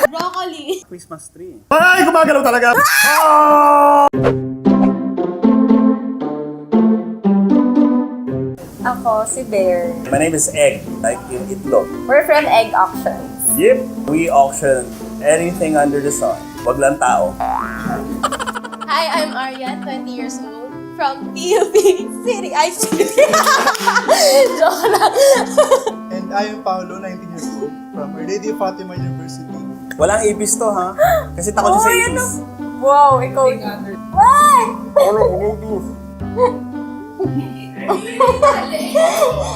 Broccoli. Christmas tree. Ay, gumagalaw talaga! Oh! Ako, si Bear. My name is Egg, like yung itlog. We're from Egg Auctions. Yep, we auction anything under the sun. Wag lang tao. Hi, I'm Aryan, 20 years old, from PUP City. Ay, City. Joke lang. And I am Paolo, 19 years old, from Our Lady of Fatima University. Walang ipis to, ha? Kasi takot siya sa ipis. Wow, ikaw. Why? Wala, ipis.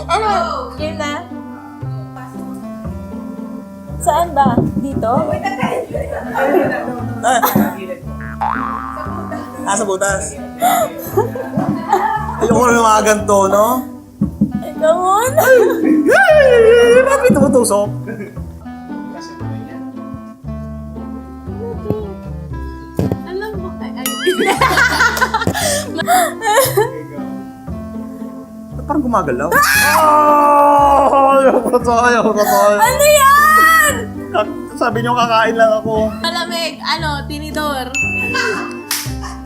Ano? Yun na? Saan ba? Dito? Sa butas. Ayoko na yung mga ganito, no? Ikaw muna. Bakit may tumutusok? Alam mo, Parang gumagalaw. Ayaw ko tayo. Ano yan? Sabi niyo kakain lang ako. malamig, tinidor.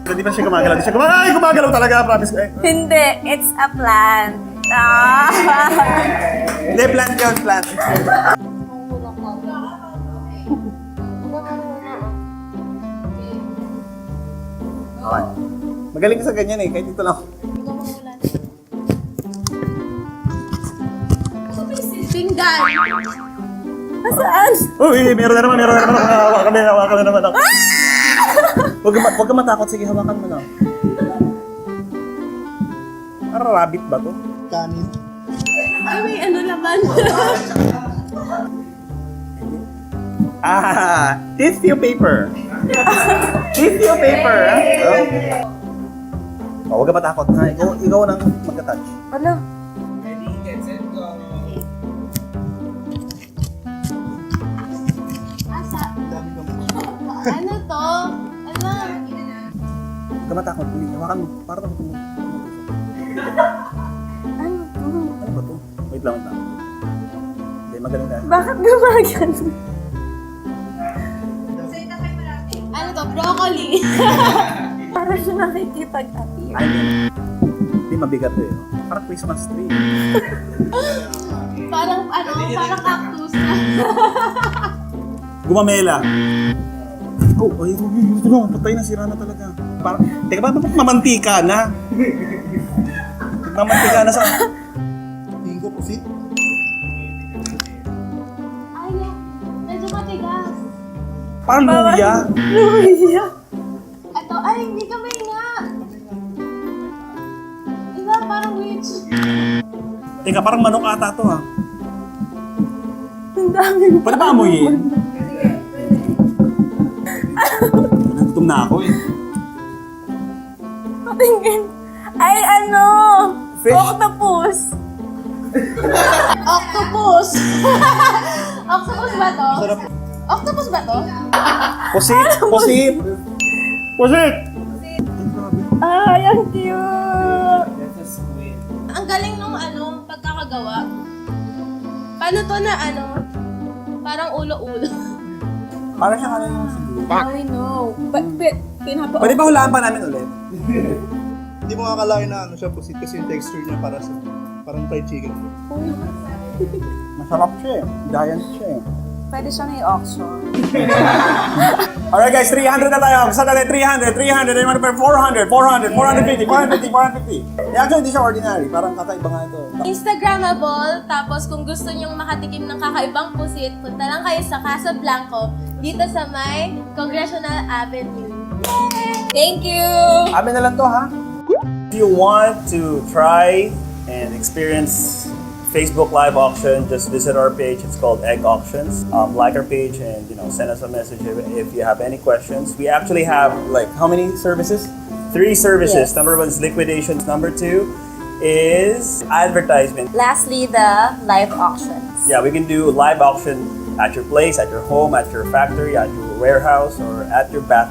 Hindi ba siya gumagalaw? Di siya gumagalaw. Ay, gumagalaw talaga. Promise ko. Hindi, it's a plant. Hindi, plant yun, plant. Okay. Magaling ka sa ganyan eh. Kahit dito lang. Pinggan. Saan? Uy, meron na naman. Hawakan na naman ako. Huwag ka matakot. Sige, hawakan mo lang. Parang rabbit ba to? Kanin. Ay, may laman. Tissue paper. Tissue paper, ha? Oh, huwag ka matakot, ha? Ikaw nang magka-touch. Ano? Asa? Dami kang Ano to? Huwag ka matakot. Hawakan mo. Para naman tumulong. Ano ba to? Wait lang. Hindi, magaling na. Bakit gumagan? Ano to? Broccoli. Para siya nakikipag-appear. Hindi, mabigat to eh. Parang Christmas tree. Parang parang cactus. Gumamela. Oh, ay, ito na. Patay na, sira na talaga. Parang, teka ba, mamantika na? Mamantika na sa... tingin ko pusit. Ay, medyo matigas. Parang luya. Luya. Ito, ay, hindi ka nga. Diba, parang witch. Teka, parang manok ata to ha. Ang dami. Pwede ba amuyin? Nagutom na ako eh. Patingin. Ay, ano? Fish. Octopus. Octopus. Octopus ba to? Sarap. Octopus ba to? Pusit! Ay, ang cute. Ang galing nung pagkakagawa. Paano to na parang ulo-ulo. Parang siyang ano yung siguro. I know. Pinapa- Pwede ba hulaan pa namin ulit? Hindi mo kakalain na siya pusit kasi yung texture niya parang fried chicken. Uy, Masarap siya eh. Giant siya eh. pwede siyang i-auction. Alright guys, 300 na tayo. Sa natin 300. Ay mga 400, 450. Actually, hindi siya ordinary. Parang kakaiba nga ito. Instagrammable, tapos kung gusto nyong makatikim ng kakaibang pusit, punta lang kayo sa Casa Blanco, dito sa may Congressional Avenue. Yay! Thank you! Amin na lang to ha. If you want to try and experience Facebook live auction, just visit our page. It's called Egg Auctions. Like our page and send us a message if you have any questions. We actually have how many services? 3 services. Yes. Number 1 is liquidations. Number 2 is advertisement. Lastly, the live auctions. Yeah, we can do live auction at your place, at your home, at your factory, at your warehouse, or at your back